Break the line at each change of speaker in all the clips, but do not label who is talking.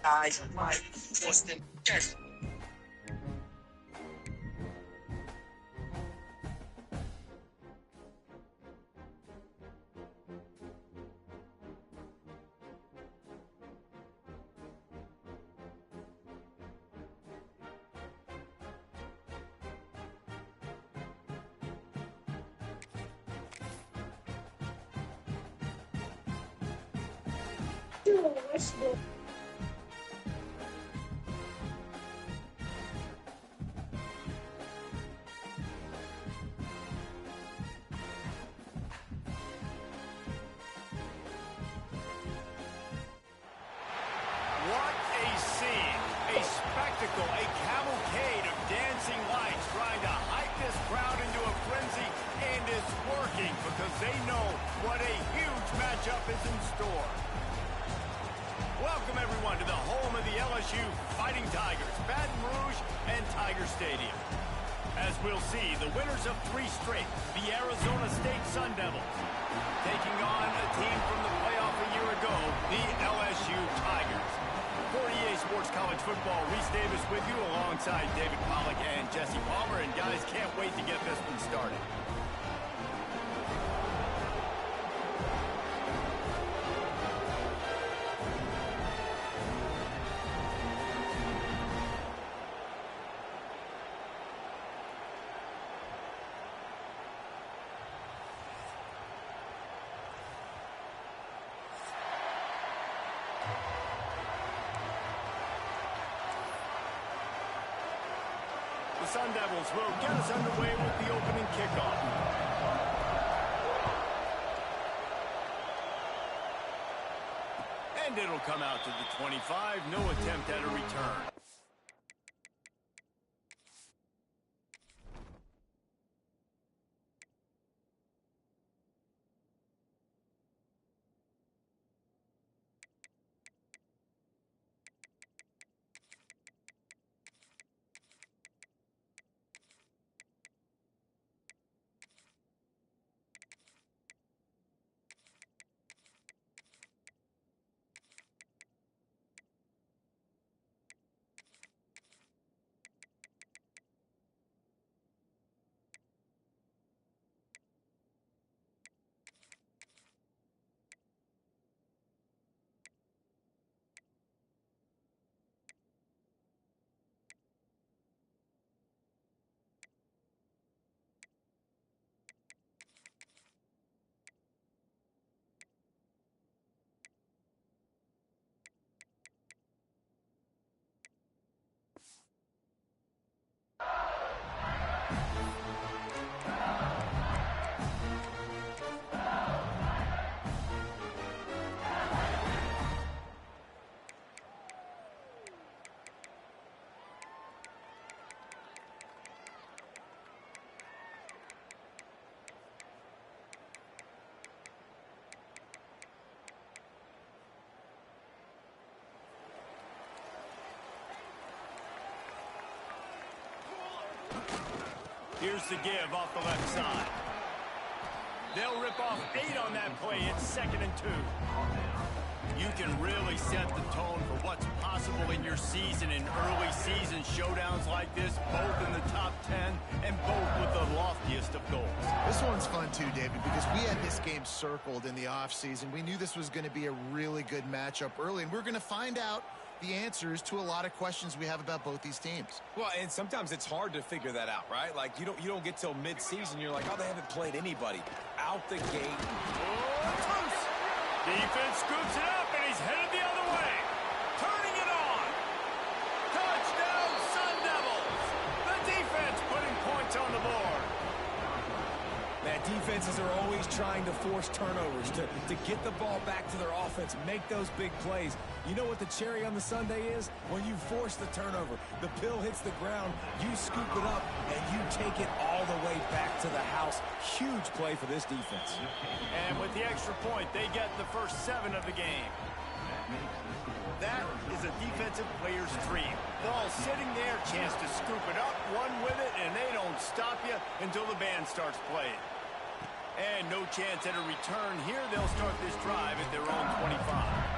Guys, Mike, Austin, Jess.
What a scene, a spectacle, a cavalcade of dancing lights trying to hype this crowd into a frenzy, and it's working because they know what a huge matchup is in store. Welcome everyone to the home of the LSU Fighting Tigers, Baton Rouge and Tiger Stadium. As we'll see, the winners of 3 straight, the Arizona State Sun Devils, taking on a team from the playoff a year ago, the LSU Tigers. For EA Sports College Football, Reese Davis with you alongside David Pollack and Jesse Palmer. And guys, can't wait to get this one started. The Sun Devils will get us underway with the opening kickoff. And it'll come out to the 25. No attempt at a return. Here's the give off the left side. They'll rip off 8 on that play. It's 2nd and 2. You can really set the tone for what's possible in your season in early season showdowns like this, both in the top 10 and both with the loftiest of goals.
This one's fun too, David, because we had this game circled in the offseason. We knew this was going to be a really good matchup early, and we're going to find out the answers to a lot of questions we have about both these teams.
Well, and sometimes it's hard to figure that out, right? Like, you don't get till mid-season. You're like, oh, they haven't played anybody. Out the gate.
Oh, defense scoops it up, and he's headed the other way. Turning it on. Touchdown, Sun Devils. The defense putting points on the board.
Man, defenses are always trying to force turnovers, to get the ball back to their offense, make those big plays. You know what the cherry on the sundae is? When you force the turnover, the pill hits the ground, you scoop it up, and you take it all the way back to the house. Huge play for this defense.
And with the extra point, they get the first 7 of the game. That is a defensive player's dream. Ball sitting there, chance to scoop it up, run with it, and they don't stop you until the band starts playing. And no chance at a return here. They'll start this drive at their own 25.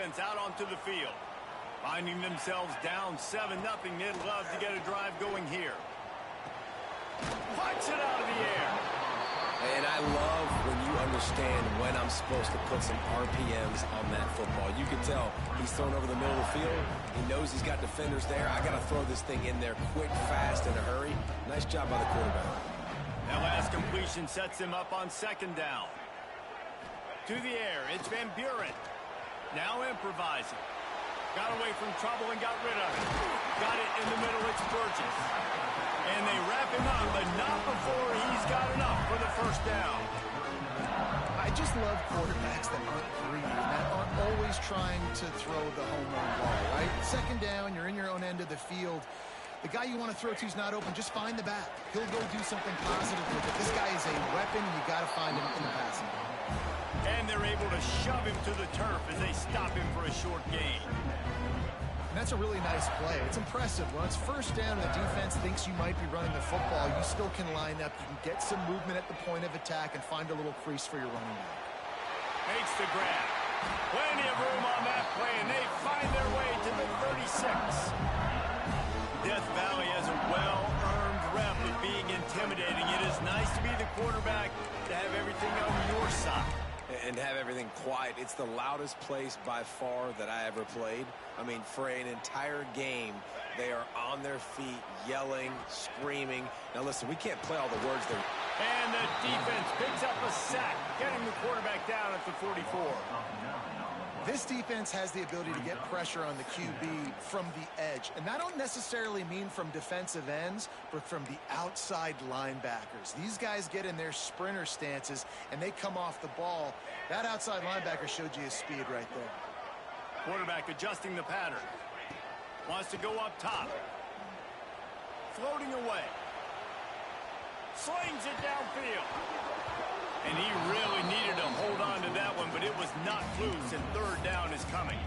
offense out onto the field. Finding themselves down 7-0, they'd love to get a drive going here. Punch it out of the air.
And I love when you understand when I'm supposed to put some RPMs on that football. You can tell he's thrown over the middle of the field. He knows he's got defenders there. I got to throw this thing in there quick, fast, in a hurry. Nice job by the quarterback.
That last completion sets him up on 2nd down. To the air, it's Van Buren. Now improvising. Got away from trouble and got rid of it. Got it in the middle, it's Burgess. And they wrap him up, but not before he's got enough for the 1st down.
I just love quarterbacks that aren't greedy, that aren't always trying to throw the home run ball, right? 2nd down, you're in your own end of the field. The guy you want to throw to is not open. Just find the back. He'll go do something positive with it. This guy is a weapon. You got to find him in the passing game.
And they're able to shove him to the turf as they stop him for a short gain.
And that's a really nice play. It's impressive. When it's 1st down and the defense thinks you might be running the football, you still can line up. You can get some movement at the point of attack and find a little crease for your running back.
Makes the grab. Plenty of room on that play, and they find their way to the 36. Death Valley has a well-earned rep of being intimidating. It is nice to be the quarterback, to have everything on your side.
And have everything quiet. It's the loudest place by far that I ever played. I mean, for an entire game, they are on their feet, yelling, screaming. Now listen, we can't play all the words there.
And the defense picks up a sack, getting the quarterback down at the 44.
This defense has the ability to get pressure on the QB from the edge. And that don't necessarily mean from defensive ends, but from the outside linebackers. These guys get in their sprinter stances, and they come off the ball. That outside linebacker showed you his speed right there.
Quarterback adjusting the pattern. Wants to go up top. Floating away. Slings it downfield. And he really needed to hold on to that one, but it was not loose, and 3rd down is coming.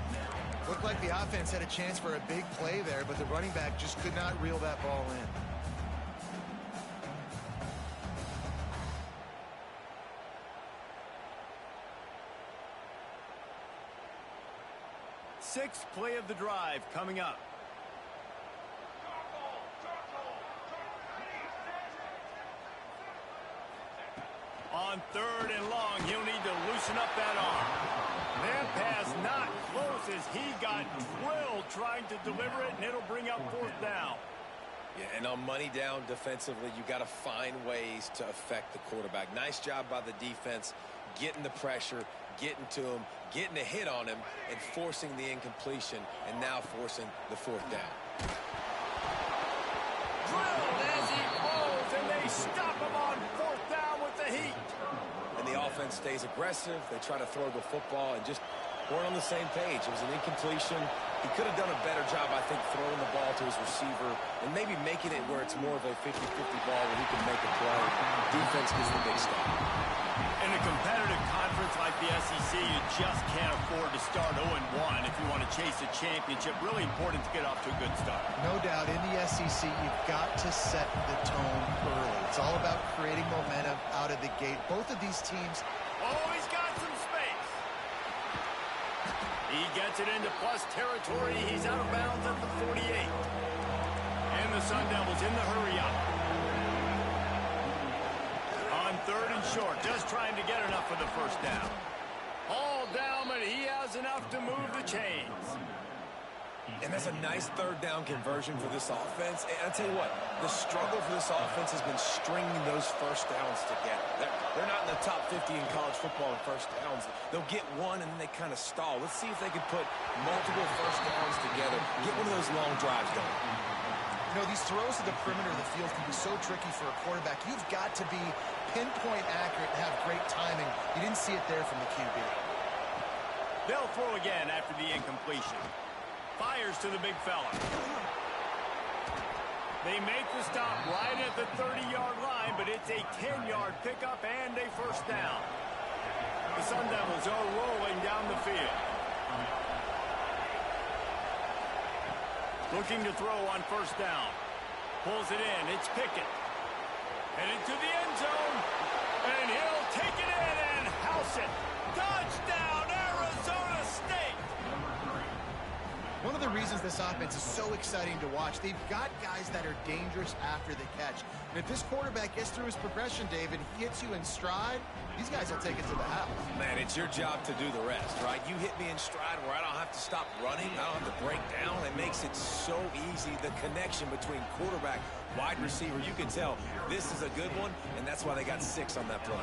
Looked like the offense had a chance for a big play there, but the running back just could not reel that ball in.
Sixth play of the drive coming up. On 3rd and long, he'll need to loosen up that arm. That pass not close as he got drilled trying to deliver it, and it'll bring up 4th down.
Yeah, and on money down defensively, you got to find ways to affect the quarterback. Nice job by the defense, getting the pressure, getting to him, getting a hit on him, and forcing the incompletion, and now forcing the 4th down.
Drilled as he rolls, and they stop him on 4th down with the heat.
And the offense stays aggressive. They try to throw the football and just weren't on the same page. It was an incompletion. He could have done a better job, I think, throwing the ball to his receiver and maybe making it where it's more of a 50-50 ball where he can make a play. Defense gets the big stop.
In a competitive conference like the SEC, you just can't afford to start 0-1 if you want to chase a championship. Really important to get off to a good start.
No doubt, in the SEC, you've got to set the tone early. It's all about creating momentum out of the gate. Both of these teams...
Oh, he's got some space. He gets it into plus territory. He's out of bounds at the 48. And the Sun Devils in the hurry-up. On 3rd and short, just trying to get enough for the 1st down. All down, but he has enough to move the chains.
And that's a nice 3rd down conversion for this offense. And I'll tell you what, the struggle for this offense has been stringing those 1st downs together. They're not in the top 50 in college football in 1st downs. They'll get one, and then they kind of stall. Let's see if they can put multiple 1st downs together, get one of those long drives going.
You know, these throws to the perimeter of the field can be so tricky for a quarterback. You've got to be pinpoint accurate and have great timing. You didn't see it there from the QB.
They'll throw again after the incompletion. Fires to the big fella. They make the stop right at the 30-yard line, but it's a 10-yard pickup and a 1st down. The Sun Devils are rolling down the field. Looking to throw on 1st down. Pulls it in. It's Pickett. Headed to the end zone. And he'll take it in and house it. Touchdown, Arizona State.
One of the reasons this offense is so exciting to watch, they've got guys that are dangerous after the catch. And if this quarterback gets through his progression, David, he hits you in stride, these guys will take it to the house.
Man, it's your job to do the rest, right? You hit me in stride where I don't have to stop running. I don't have to break down. It makes it so easy. The connection between quarterback, wide receiver, you can tell this is a good one, and that's why they got 6 on that play.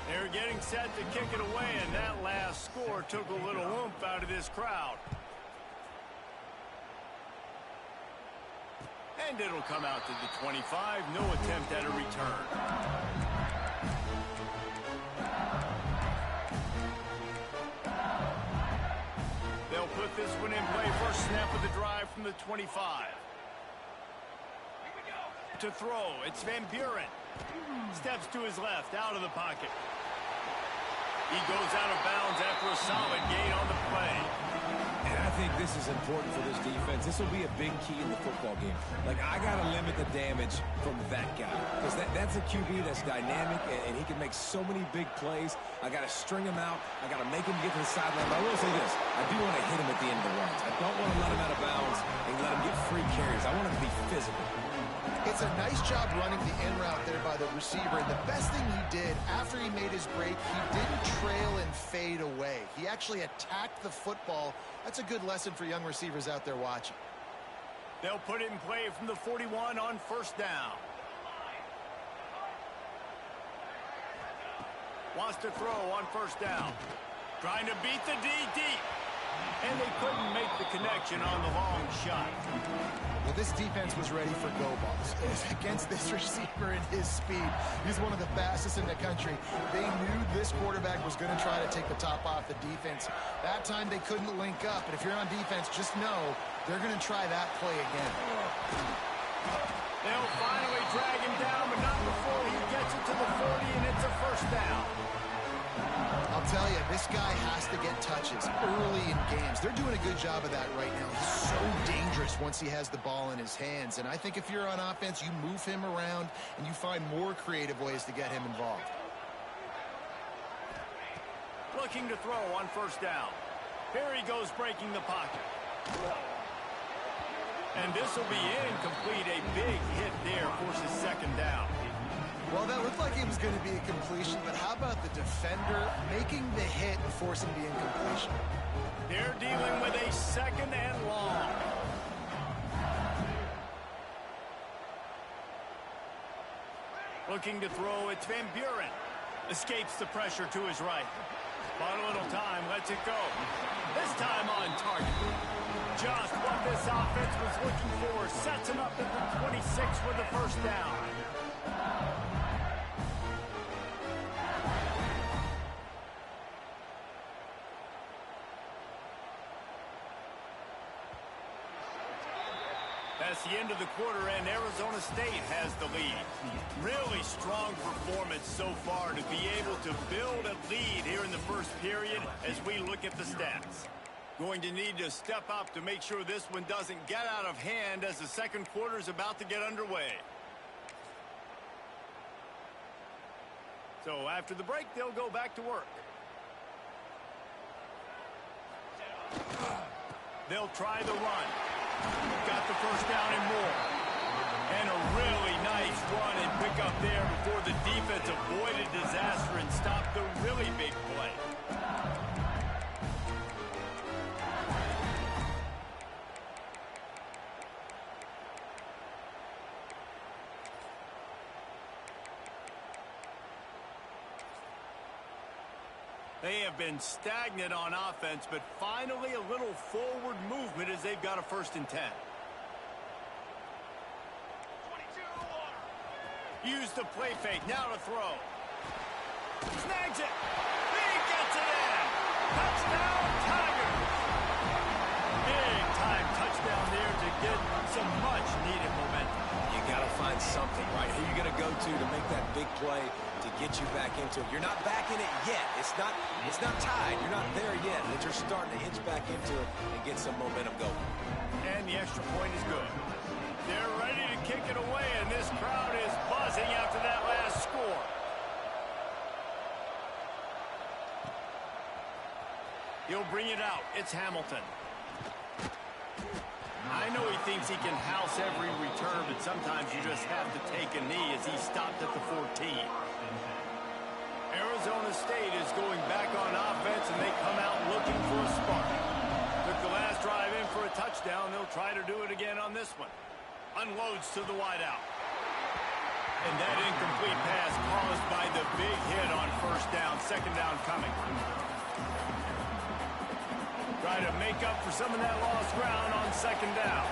They're getting set to kick it away, and that last score took a little oomph out of this crowd. And it'll come out to the 25. No attempt at a return. They'll put this one in play. First snap of the drive from the 25. To throw, it's Van Buren. Steps to his left, out of the pocket. He goes out of bounds after a solid gain on the play.
And I think this is important for this defense. This will be a big key in the football game. Like, I got to limit the damage from that guy. Because that's a QB that's dynamic, and he can make so many big plays. I got to string him out. I got to make him get to the sideline. But I will say this. I do want to hit him at the end of the runs. I don't want to let him out of bounds and let him get free carries. I want him to be physical.
It's a nice job running the in route there by the receiver. And the best thing he did after he made his break, he didn't trail and fade away. He actually attacked the football. That's a good lesson for young receivers out there watching.
They'll put it in play from the 41 on first down. Wants to throw on first down. Trying to beat the D deep. And they couldn't make the connection on the long shot.
Well, this defense was ready for go balls. Against this receiver and his speed, he's one of the fastest in the country. They knew this quarterback was going to try to take the top off the defense. That time they couldn't link up, but if you're on defense, just know they're going to try that play again.
They'll finally drag him down, but not before he gets it to the 40, and it's a first down.
I'll tell you, this guy has to get touches early in games. They're doing a good job of that right now. He's so dangerous once he has the ball in his hands. And I think if you're on offense, you move him around and you find more creative ways to get him involved.
Looking to throw on first down. Here he goes breaking the pocket. And this will be incomplete. A big hit there forces second down.
Well, that looked like it was going to be a completion, but how about the defender making the hit and forcing the incompletion?
They're dealing with a second and long. Looking to throw, it's Van Buren. Escapes the pressure to his right. Bought a little time, lets it go. This time on target. Just what this offense was looking for. Sets him up at the 26 for the first down. That's the end of the quarter, and Arizona State has the lead. Really strong performance so far to be able to build a lead here in the first period as we look at the stats. Going to need to step up to make sure this one doesn't get out of hand as the second quarter is about to get underway. So after the break, they'll go back to work. They'll try the run. Got the first down and more. And a really nice run and pick up there before the defense avoided disaster and stopped the really big play. They have been stagnant on offense, but finally a little forward movement as they've got a 1st and 10. Use the play fake, now to throw. Snags it. He gets it in. Touchdown, Tigers. Big time touchdown there to get some much needed momentum.
You got to find something, right? Who you going to go to make that big play to get you back into it? You're not back in it yet. It's not tied. You're not there yet, but you're starting to inch back into it and get some momentum going.
And the extra point is good. They're ready to kick it away, and this crowd is buzzing after that last score. He'll bring it out. It's Hamilton. I know he thinks he can house every return, but sometimes you just have to take a knee as he stopped at the 14. Arizona State is going back on offense, and they come out looking for a spark. Took the last drive in for a touchdown. They'll try to do it again on this one. Unloads to the wideout. And that incomplete pass caused by the big hit on first down. Second down coming. Try to make up for some of that lost ground on second down.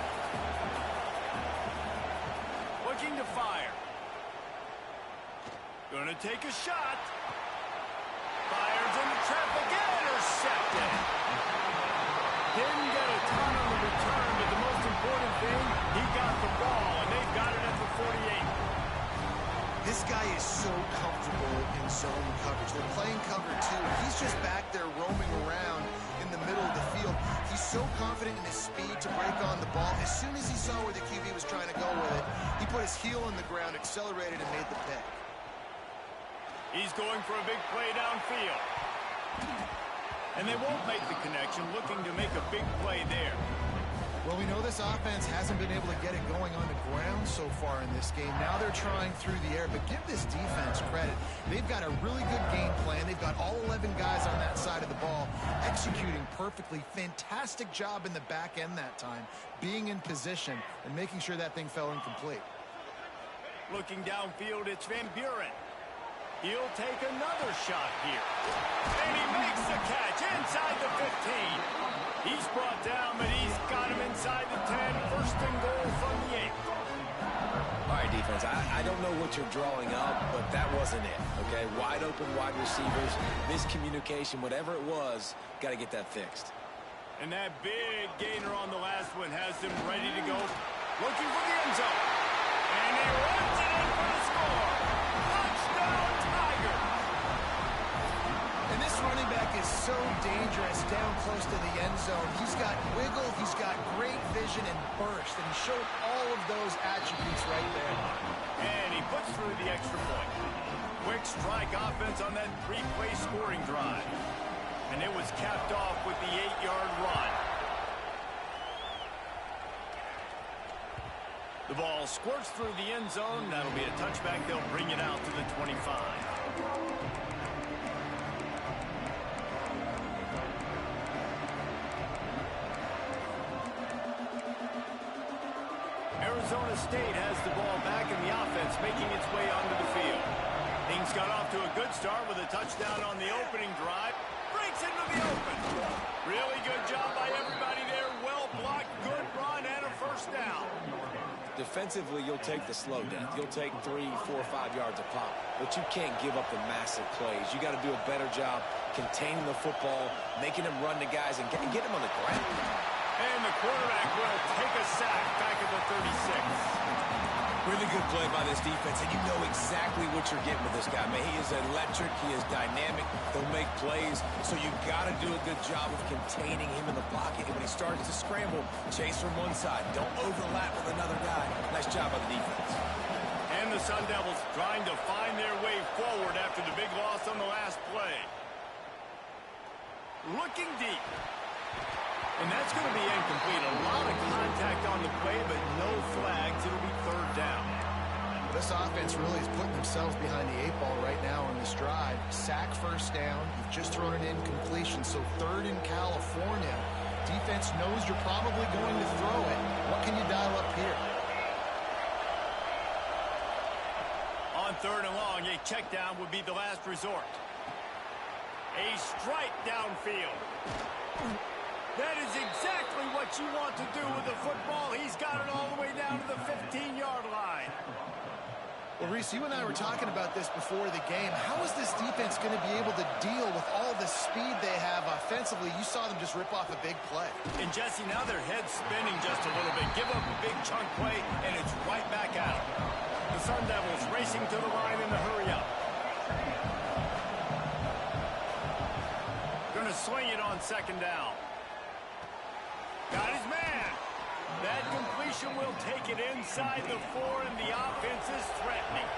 Looking to fire. Going to take a shot. Fires into traffic. Intercepted. Didn't get a ton on the return, but the most important thing, he got the ball, and they've got it at the 48.
This guy is so comfortable in zone coverage. They're playing cover two. He's just back there roaming around in the middle of the field. He's so confident in his speed to break on the ball. As soon as he saw where the QB was trying to go with it, he put his heel in the ground, accelerated, and made the pick.
He's going for a big play downfield. And they won't make the connection, looking to make a big play there.
Well, we know this offense hasn't been able to get it going on the ground so far in this game. Now they're trying through the air, but give this defense credit. They've got a really good game plan. They've got all 11 guys on that side of the ball executing perfectly. Fantastic job in the back end that time, being in position and making sure that thing fell incomplete.
Looking downfield, it's Van Buren. He'll take another shot here. And he makes the catch inside the 15. He's brought down, but he's got him inside the 10. First and goal from the 8.
All right, defense, I don't know what you're drawing up, but that wasn't it, okay? Wide open wide receivers, miscommunication, whatever it was, got to get that fixed.
And that big gainer on the last one has them ready to go. Looking for the end zone. And he runs it in for the score. Touchdown, Tiger.
And this running back is so dangerous down close to the end zone. He's got wiggle, he's got great vision and burst, and he showed all of those attributes right there.
And he puts through the extra point. Quick strike offense on that 3-play scoring drive. And it was capped off with the 8-yard run. The ball squirts through the end zone. That'll be a touchback. They'll bring it out to the 25. Arizona State has the ball back in the offense, making its way onto the field. Things got off to a good start with a touchdown on the opening drive. Breaks into the open. Really good job by everybody there. Well blocked, good run, and a first down.
Defensively, you'll take the slow death. You'll take 3, 4, 5 yards a pop, but you can't give up the massive plays. You got to do a better job containing the football, making them run to guys, and get them on the ground.
And the quarterback will take a sack back at the 36.
Really good play by this defense, and you know exactly what you're getting with this guy. Man, he is electric. He is dynamic. He'll make plays, so you got to do a good job of containing him in the pocket. And when he starts to scramble, chase from one side. Don't overlap with another guy. Nice job by the defense.
And the Sun Devils trying to find their way forward after the big loss on the last play. Looking deep. And that's going to be incomplete. A lot of contact on the play, but no flags. It'll be third down.
This offense really is putting themselves behind the 8 ball right now on this drive. Sack first down. You've just thrown an incompletion, so third in California. Defense knows you're probably going to throw it. What can you dial up here?
On third and long, a check down would be the last resort. A strike downfield. That is exactly what you want to do with the football. He's got it all the way down to the 15-yard line.
Well, Reese, you and I were talking about this before the game. How is this defense going to be able to deal with all the speed they have offensively? You saw them just rip off a big play.
And, Jesse, now their head's spinning just a little bit. Give up a big chunk play, and it's right back at them. The Sun Devils racing to the line in the hurry-up. Going to swing it on second down. Got his man. That completion will take it inside the 4, and the offense is threatening.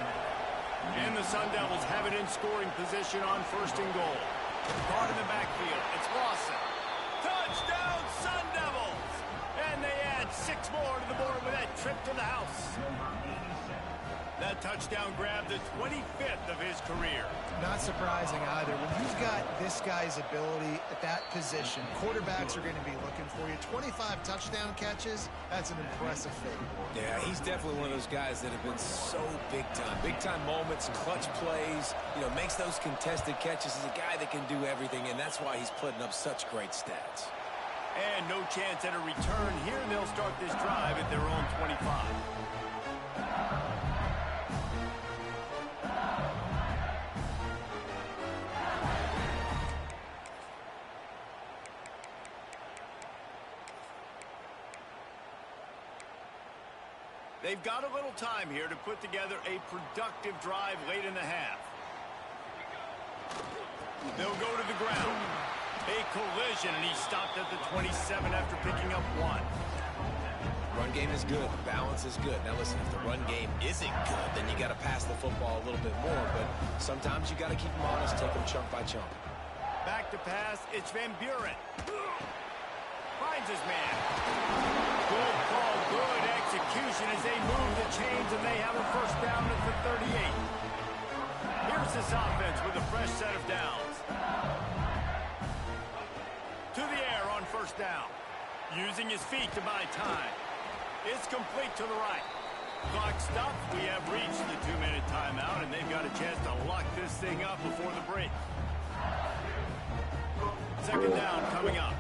And the Sun Devils have it in scoring position on 1st and goal. Caught in the backfield. It's Lawson. Touchdown, Sun Devils! And they add 6 more to the board with that trip to the house. That touchdown grabbed the 25th of his career.
Not surprising either. When you've got this guy's ability at that position, quarterbacks are going to be looking for you. 25 touchdown catches, that's an impressive feat.
Yeah, he's definitely one of those guys that have been so big time. Big time moments, clutch plays, makes those contested catches. He's a guy that can do everything, and that's why he's putting up such great stats.
And no chance at a return here. They'll start this drive at their own 25. They've got a little time here to put together a productive drive late in the half. They'll go to the ground. A collision, and he's stopped at the 27 after picking up 1.
Run game is good. Balance is good. Now listen, if the run game isn't good, then you got to pass the football a little bit more. But sometimes you got to keep them honest, take them chunk by chunk.
Back to pass. It's Van Buren. Finds his man. Good call, good execution as they move the chains, and they have a 1st down at the 38. Here's this offense with a fresh set of downs. To the air on 1st down. Using his feet to buy time. It's complete to the right. Clock stopped. We have reached the 2-minute timeout, and they've got a chance to lock this thing up before the break. 2nd down coming up.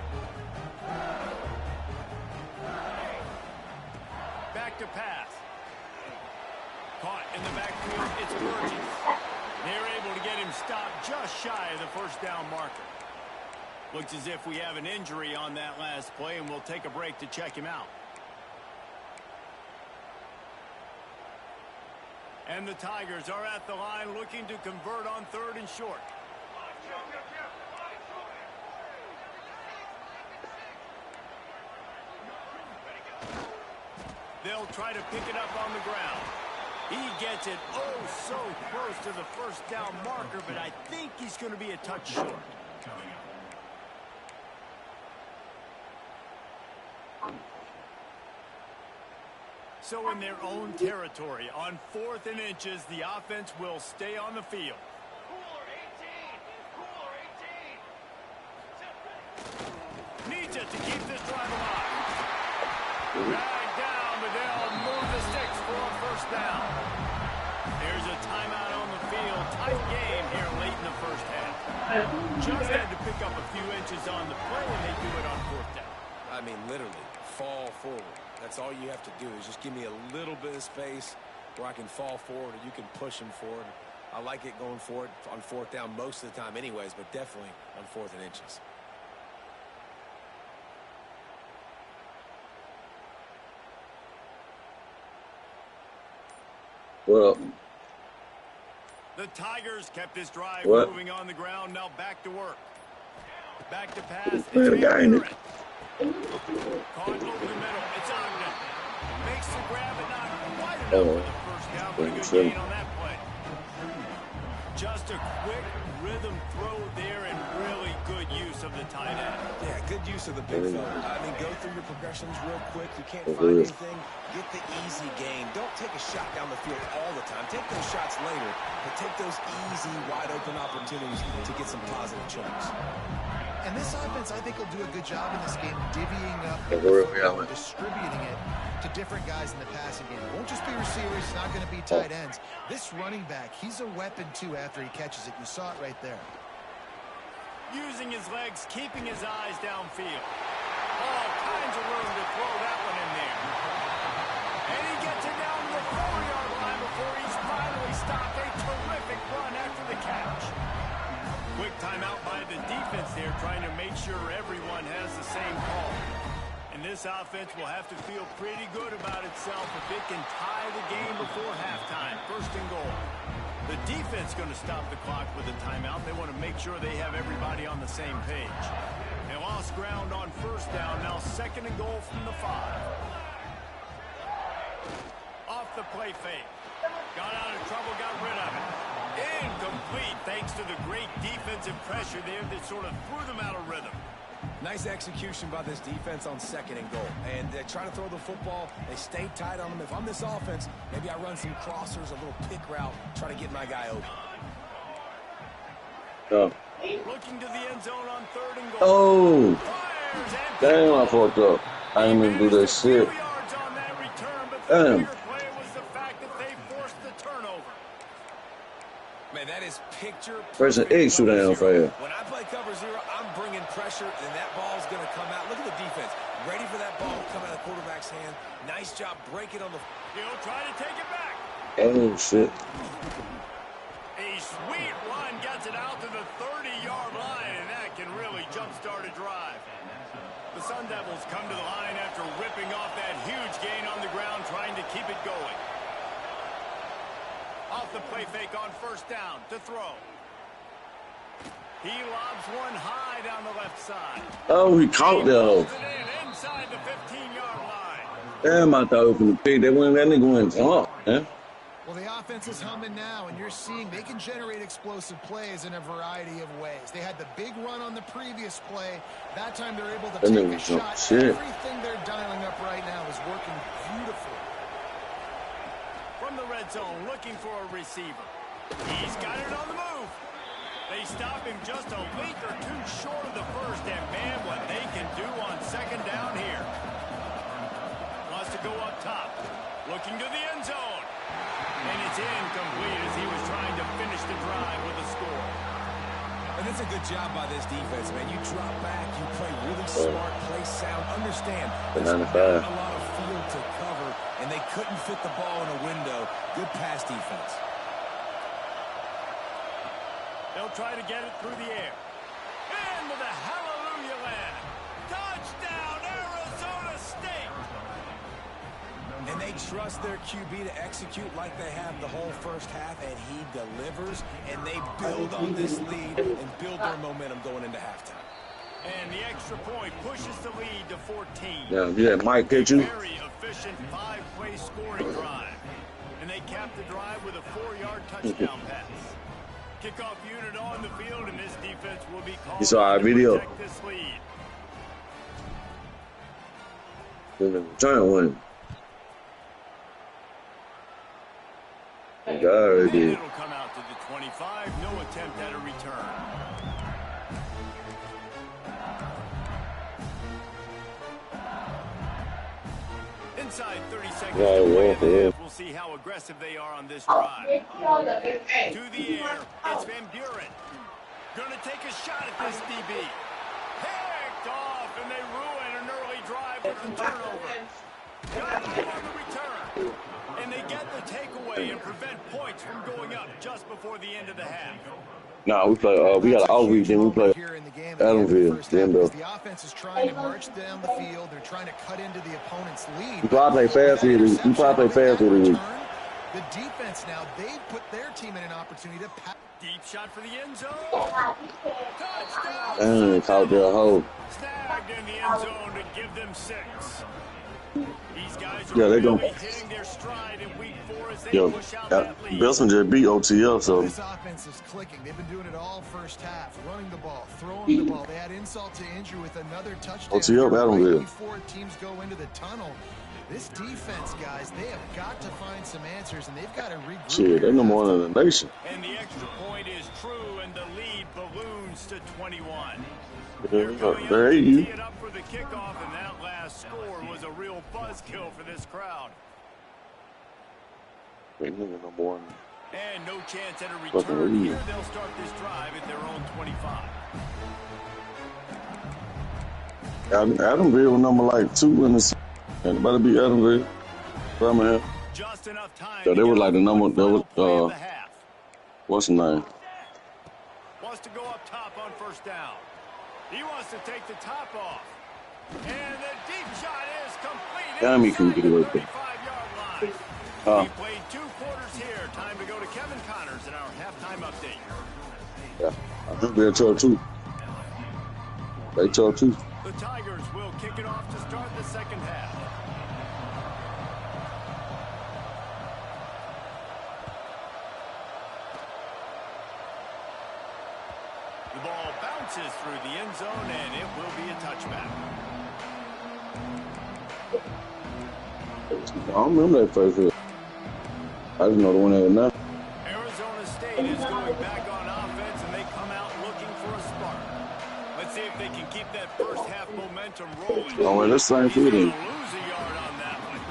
Back to pass. Caught in the backfield. It's Burgess. They're able to get him stopped just shy of the 1st down marker. Looks as if we have an injury on that last play, and we'll take a break to check him out. And the Tigers are at the line looking to convert on 3rd and short. They'll try to pick it up on the ground. He gets it so close to the 1st down marker, but I think he's going to be a touch short. So in their own territory, on 4th and inches, the offense will stay on the field. Needs it to keep this drive alive. Dragged down, but they'll move the sticks for a 1st down. There's a timeout on the field. Tight game here late in the 1st half. Just had to pick up a few inches on the play, and they do it on 4th down.
I mean, literally, fall forward. That's all you have to do is just give me a little bit of space where I can fall forward or you can push him forward. I like it going for it on 4th down most of the time anyways, but definitely on 4th and inches.
Well,
the Tigers kept this drive moving on the ground. Now back to work. Back to pass. It's
a guy in it.
Caught over the middle. It's Ogden. Makes the grab, but not quite enough for the 1st down. But a good gain on that play. Just a quick rhythm throw there, and really good use of the tight end.
Yeah, good use of the big fella. I mean, go through your progressions real quick. You can't find anything. Get the easy gain. Don't take a shot down the field all the time. Take those shots later, but take those easy, wide-open opportunities to get some positive chunks.
And this offense, I think, will do a good job in this game divvying up the football and distributing it to different guys in the passing game. It won't just be receivers. It's not going to be tight ends. This running back, he's a weapon, too, after he catches it. You saw it right there.
Using his legs, keeping his eyes downfield. All kinds of room to throw that one in there. And he gets it down to the 4-yard line before he's finally stopped. A terrific run after the catch. Quick timeout by the defense there, trying to make sure everyone has the same call. And this offense will have to feel pretty good about itself if it can tie the game before halftime. 1st and goal. The defense going to stop the clock with a timeout. They want to make sure they have everybody on the same page. They lost ground on 1st down. Now 2nd and goal from the 5. the play fake. Got out of trouble, got rid of it. Incomplete thanks to the great defensive pressure there that sort of threw them out of rhythm.
Nice execution by this defense on 2nd and goal. And they try to throw the football. They stay tight on them. If I'm this offense, maybe I run some crossers, a little pick route, try to get my guy open.
Oh.
Looking to the end zone on 3rd and goal.
Oh.
Fires and
Damn, I fucked up. I didn't even do that shit.
yards on that return, but the
Damn.
bigger play was the fact that they forced the turnover.
Man, that is picture.
Person X shoot down fast.
When I play cover 0, I'm bringing pressure, and that ball's going to come out. Look at the defense. Ready for that ball to come out of the quarterback's hand. Nice job breaking on the...
He'll try to take it back.
Oh, shit.
A sweet run gets it out to the 30-yard line, and that can really jumpstart a drive. The Sun Devils come to the line after ripping off that huge gain on the ground, trying to keep it going. Off the play fake on 1st down to throw. He lobs one high down the left side.
Oh, he caught that hoe.
Inside the 15-yard line.
Damn, I thought it was going to pick. That nigga went jump, man.
Well, the offense is humming now, and you're seeing they can generate explosive plays in a variety of ways. They had the big run on the previous play. That time they're able to take a shot.
Shit.
Everything they're dialing up right now is working beautifully.
From the red zone, looking for a receiver. He's got it on the move. They stop him just a length or two short of the first, and man, what they can do on 2nd down here. Wants to go up top. Looking to the end zone. And it's incomplete as he was trying to finish the drive with a score.
And it's a good job by this defense, man. You drop back, you play really smart, play sound. Understand, there's not a lot of field to cover, and they couldn't fit the ball in a window. Good pass defense.
They'll try to get it through the air. Into the hallelujah land. Touchdown, Arizona State.
And they trust their QB to execute like they have the whole first half, and he delivers, and they build on this lead and build their momentum going into halftime.
And the extra point pushes the lead to 14.
Yeah, Mike hit you.
Very efficient 5-play scoring drive. And they cap the drive with a 4-yard touchdown pass. Kickoff unit on the field, and this defense will be called
You saw our video.
to protect this lead.
Trying to win. God,
And it'll come out to the 25. No attempt at a return. Inside 30 seconds to play in the half. We'll see how aggressive they are on this drive. To the air, it's Van Buren. Gonna take a shot at this DB. Picked off, and they ruin an early drive with the turnover. Got him on the return. And they get the takeaway and prevent points from going up just before the end of the half.
Nah, we play. We got an all week. Then we play Adamsville. Then though.
The offense is trying to march down the field. They're trying to cut into the opponent's lead.
We probably play fast here. We probably play fast here.
The defense now, they've put their team in an opportunity to pass.
Deep shot for the end zone. Touchdown.
Dang, caught that hole.
Snagged in the end zone to give them 6. These guys are
Yeah, they go.
really hitting their stride in week 4 as they
Yo,
push out that lead.
Besson just beat OTL, so.
This offense is clicking. They've been doing it all first half, running the ball, throwing the ball. They had insult to injury with another touchdown
OTL,
right before teams go into the tunnel. This defense, guys, they have got to find some answers, and they've got to regroup.
Shit, they're number 1 in the nation.
And the extra point is true, and the lead balloons to 21.
There you.
Tee it up for the kickoff, and that last score was a real buzzkill for this crowd.
Number 1.
And no chance at a return here. They'll start this drive at their own 25.
Adamsville number like 2 in the. Anybody beat Adamsville? Birmingham.
Just enough time.
So they were like the number. That was
half.
What's the name?
Wants to go up top on 1st down. He wants to take the top off. And the deep shot is complete.
Damn, he can get it right there.
35-yard line. He played 2 quarters here. Time to go to Kevin Connors in our halftime update.
Yeah, I think they're tough too. They tough too.
The Tigers will kick it off to start the 2nd half. The ball bounces through the end zone, and it will be a touchback.
I don't remember that first hit. I just know the one that now.
Arizona State is going back on offense, and they come out looking for a spark. Let's see if they can keep that first half momentum rolling.
Oh, well, that's same
He's going
thing.
to lose a yard on that one.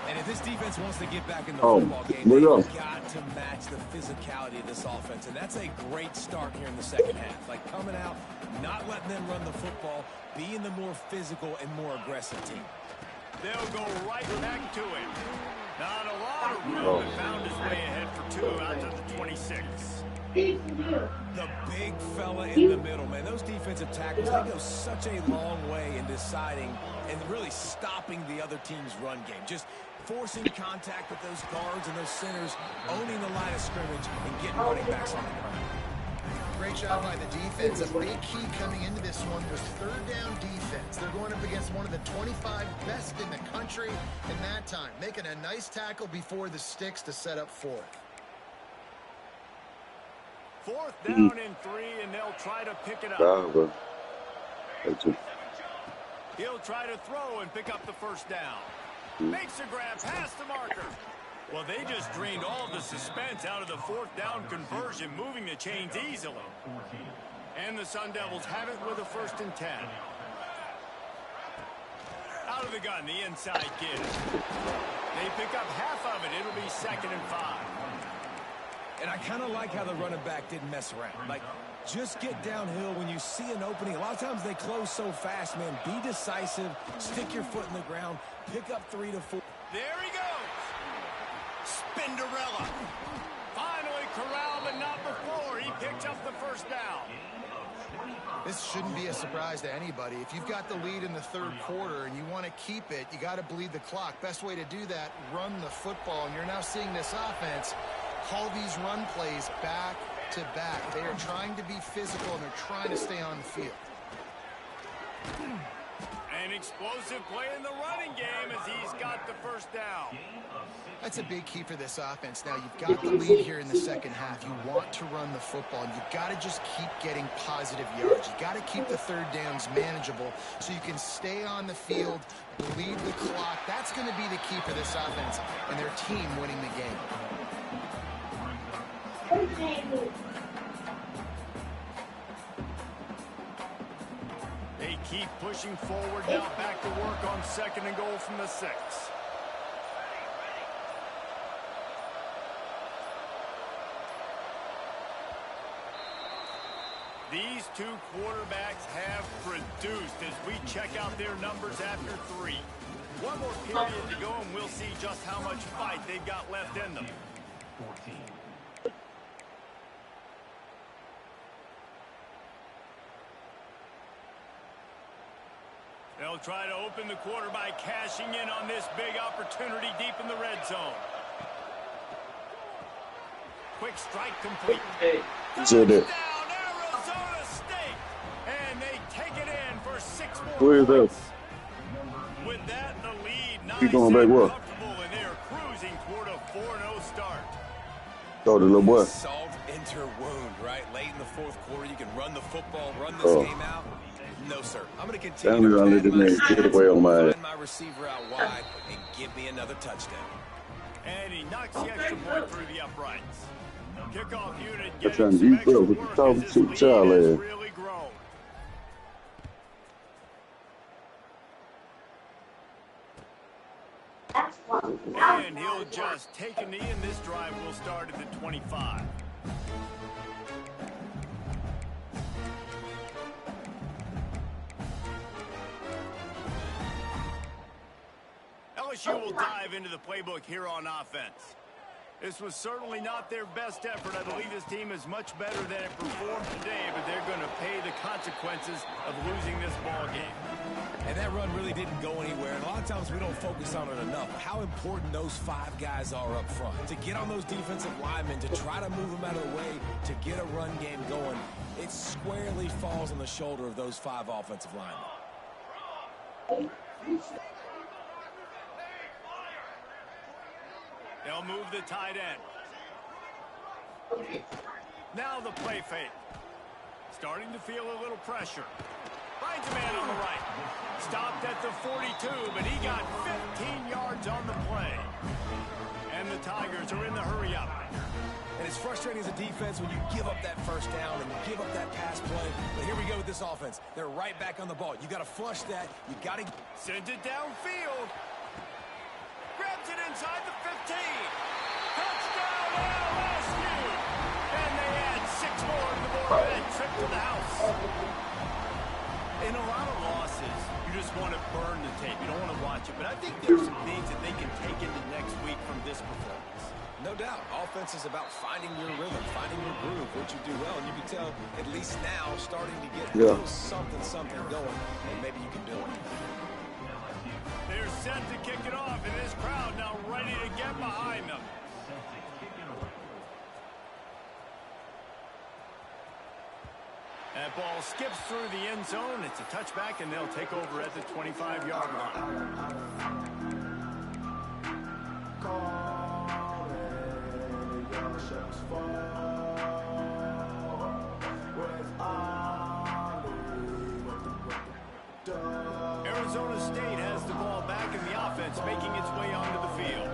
And if this defense wants to get back in the
Oh,
football game,
there you
they've
go.
got to match the physicality of this offense. And that's a great start here in the second half. Like coming out, not letting them run the football, being the more physical and more aggressive team.
They'll go right back to it. Not a lot of room, and found his way ahead for 2 out to the 26.
The big fella in the middle, man. Those defensive tackles, they go such a long way in deciding and really stopping the other team's run game. Just forcing contact with those guards and those centers, owning the line of scrimmage, and getting running backs on the ground.
Great job by the defense. A big key coming into this one was third down defense. They're going up against one of the 25 best in the country in that time, making a nice tackle before the sticks to set up fourth.
4th down and 3, and they'll try to pick it up. He'll try to throw and pick up the first down. Makes a grab past the marker. Well, they just drained all of the suspense out of the 4th down conversion, moving the chains easily. And the Sun Devils have it with a 1st and 10. Out of the gun, the inside give. They pick up half of it. It'll be 2nd and 5.
And I kind of like how the running back didn't mess around. Like, just get downhill when you see an opening. A lot of times they close so fast, man. Be decisive. Stick your foot in the ground. Pick up 3 to 4.
There he goes. Spinderella. Finally corralled, but not before. He picked up the 1st down.
This shouldn't be a surprise to anybody. If you've got the lead in the 3rd quarter and you want to keep it, you got to bleed the clock. Best way to do that, run the football. And you're now seeing this offense call these run plays back to back. They are trying to be physical, and they're trying to stay on the field.
An explosive play in the running game as he's got the 1st down.
That's a big key for this offense. Now, you've got the lead here in the second half. You want to run the football, and you've got to just keep getting positive yards. You've got to keep the 3rd downs manageable so you can stay on the field, bleed the clock. That's going to be the key for this offense and their team winning the game.
They keep pushing forward now, back to work on 2nd and goal from the 6. These 2 quarterbacks have produced as we check out their numbers after 3. One more period to go, and we'll see just how much fight they've got left in them. They'll try to open the quarter by cashing in on this big opportunity deep in the red zone. Quick strike complete.
So that.
Touchdown, Arizona State! And they take it in for 6 more
Where is that?
points. With that, the lead, nice
He going
and
back where?
comfortable, and they're cruising toward a 4-0 start.
Oh, the little boy.
Salt enter wound, right? Late in the 4th quarter, you can run the football, run this
Oh.
game out. No, sir. I'm going to
Damn,
continue
you
to
gonna let
man
this man
my
get away on my ass.
find my receiver out wide and give me another touchdown.
And he knocks the extra point through the uprights. Kickoff unit
I'm
getting
trying to
some
eat
extra
up with the
work
top
as this
of the
lead
child
has
ass.
really grown. And he'll just take a knee, and this drive will start at the 25. LSU will dive into the playbook here on offense. This was certainly not their best effort. I believe this team is much better than it performed today, but they're going to pay the consequences of losing this ball game.
And that run really didn't go anywhere. And a lot of times we don't focus on it enough. How important those 5 guys are up front. To get on those defensive linemen, to try to move them out of the way, to get a run game going, it squarely falls on the shoulder of those 5 offensive linemen.
They'll move the tight end. Now the play fake. Starting to feel a little pressure. Finds a man on the right. Stopped at the 42, but he got 15 yards on the play. And the Tigers are in the hurry up.
And it's frustrating as a defense when you give up that first down and you give up that pass play. But here we go with this offense. They're right back on the ball. You got to flush that. You got to
send it downfield. Grabs it inside the 15. Touchdown LSU. And they add 6 more to the board for that trip to the house. In a lot of losses, you just want to burn the tape. You don't want to watch it. But I think there's some things that they can take into next week from this performance.
No doubt. Offense is about finding your rhythm, finding your groove, what you do well. And you can tell, at least now, starting to get something going, and maybe you can do it.
They're set to kick it off, and this crowd now ready to get behind them. That ball skips through the end zone. It's a touchback, and they'll take over at the 25-yard line. Arizona State has the ball back in the offense, making its way onto the field.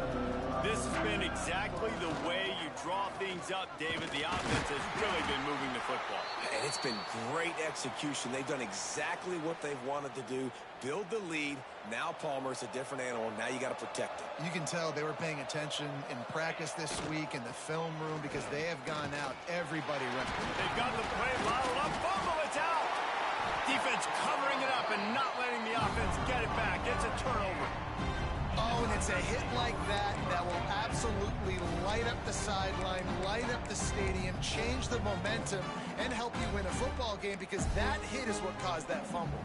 This has been exactly the way you draw things up, David. The offense has really been moving the football.
And it's been great execution. They've done exactly what they've wanted to do. Build the lead. Now Palmer's a different animal. Now you got to protect it.
You can tell they were paying attention in practice this week in the film room because they have gone out. Everybody running.
They've got the play modeled up. Fumble, it's out. Defense covering it up and not letting the offense get it back. It's a turnover.
Oh, and it's a hit like that that will absolutely light up the sideline, light up the stadium, change the momentum, and help you win a football game because that hit is what caused that fumble.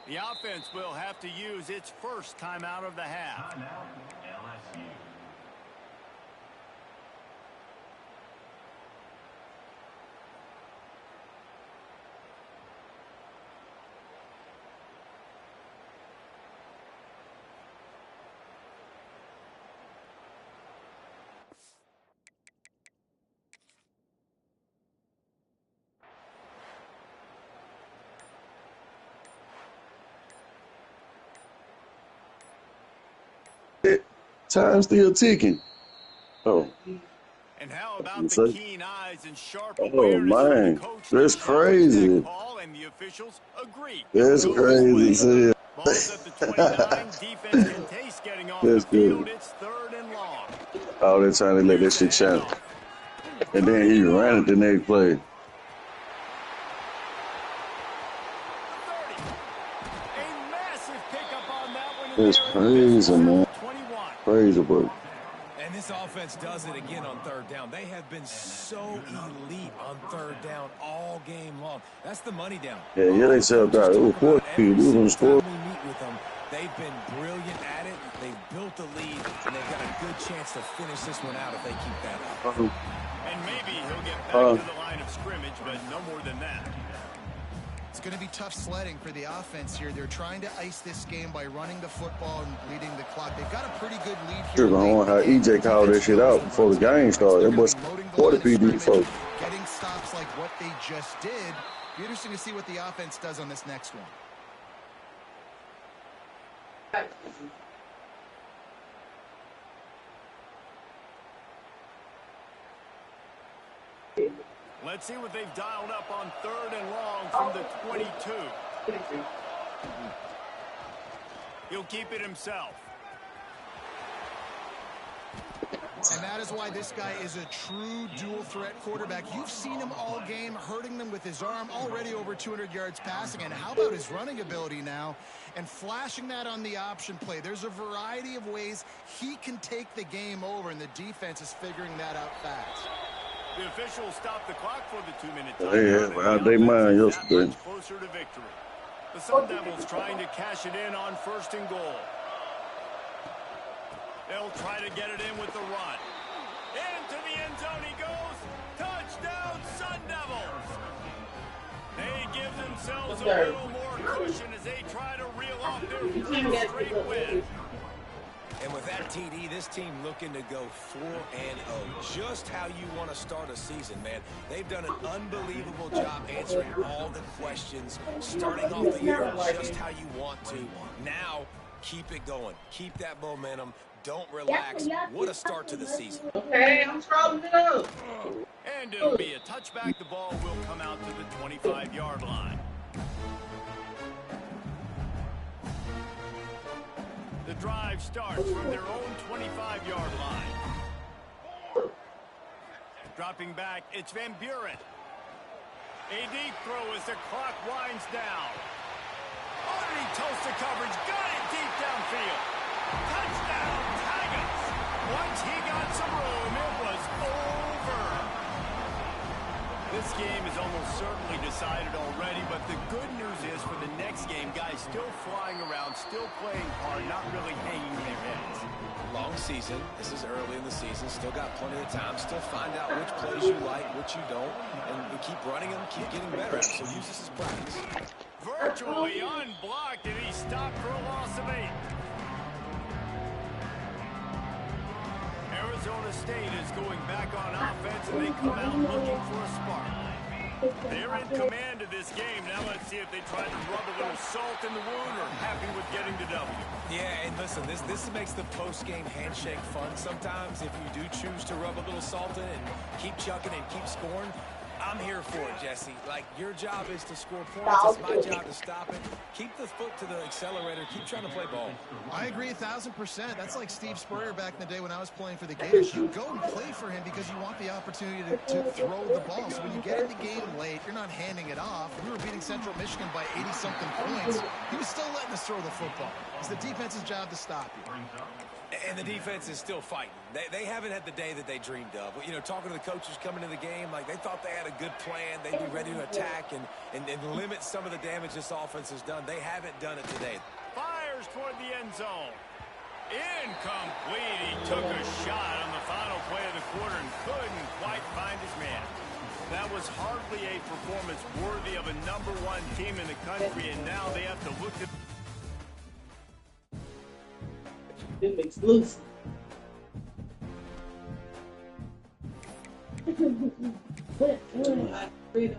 The offense will have to use its first time out of the half.
LSU.
Time still ticking. Oh.
And how about the keen eyes and sharp
Oh
awareness of
man,
the coach?
that's crazy.
And the officials agree.
That's crazy.
Ball's at the 29. Defense can taste getting off
That's
the field.
good.
It's 3rd and long.
Oh, they're trying to let that shit channel. And then he ran it the next play.
30. A massive pickup on that one.
That's crazy, man.
21.
Crazy, bro.
And this offense does it again on 3rd down. They have been so elite on 3rd down all game long. That's the money down.
Yeah, they self out. It was 4 people. It was on the score.
We meet with them. They've been brilliant at it. They've built a lead, and they've got a good chance to finish this one out if they keep that up.
And maybe he'll get back to the line of scrimmage, but no more than that.
It's going to be tough sledding for the offense here. They're trying to ice this game by running the football and bleeding the clock. They've got a pretty good lead here.
Sure, I want how EJ called that shit out before the game started. It was 40 PD folks.
Getting stops like what they just did. Be interesting to see what the offense does on this next one.
Let's see what they've dialed up on 3rd and long from the 22. He'll keep it himself.
And that is why this guy is a true dual-threat quarterback. You've seen him all game, hurting them with his arm, already over 200 yards passing. And how about his running ability now? And flashing that on the option play. There's a variety of ways he can take the game over, and the defense is figuring that out fast.
The officials stopped the clock for the 2-minute
Yeah, well, they mind yesterday.
Closer to victory. The Sun Devils trying to cash it in on 1st and goal. They'll try to get it in with the run. Into the end zone he goes. Touchdown, Sun Devils. They give themselves a little more cushion as they try to reel off their 5th straight win.
And with that TD, this team looking to go 4-0. Just how you want to start a season, man. They've done an unbelievable job answering all the questions, starting off the year just how you want to. Now, keep it going. Keep that momentum. Don't relax. What a start to the season.
Okay, I'm scrolling it up.
And it'll be a touchback. The ball will come out to the 25-yard line. The drive starts from their own 25-yard line. Dropping back, it's Van Buren. A deep throw as the clock winds down. Underneath Tulsa coverage, got it deep downfield. Touchdown, Tigers. Once he got some room, it was over. This game is almost certainly decided already, but the good news is for the next game, guys still flying around, still playing hard, not really hanging their heads.
Long season. This is early in the season. Still got plenty of time. Still find out which plays you like, which you don't, and keep running them, keep getting better at them. So use this as practice.
Virtually unblocked, and he stopped for a loss of 8. Arizona State is going back on offense, and they come out looking for a spark. They're in command of this game. Now let's see if they try to rub a little salt in the wound or happy with getting the W.
Yeah, and listen, this makes the post-game handshake fun sometimes. If you do choose to rub a little salt in and keep chucking and keep scoring, I'm here for it, Jesse. Like, your job is to score points. It's my job to stop it. Keep the foot to the accelerator. Keep trying to play ball.
I agree 1,000%. That's like Steve Spurrier back in the day when I was playing for the Gators. You go and play for him because you want the opportunity to throw the ball. So when you get in the game late, you're not handing it off. We were beating Central Michigan by 80-something points. He was still letting us throw the football. It's the defense's job to stop you.
And the defense is still fighting. They haven't had the day that they dreamed of. You know, talking to the coaches coming to the game, like they thought they had a good plan. They'd be ready to attack and limit some of the damage this offense has done. They haven't done it today.
Fires toward the end zone. Incomplete. He took a shot on the final play of the quarter and couldn't quite find his man. That was hardly a performance worthy of a #1 team in the country, and now they have to look at...
It makes loose. Freedom.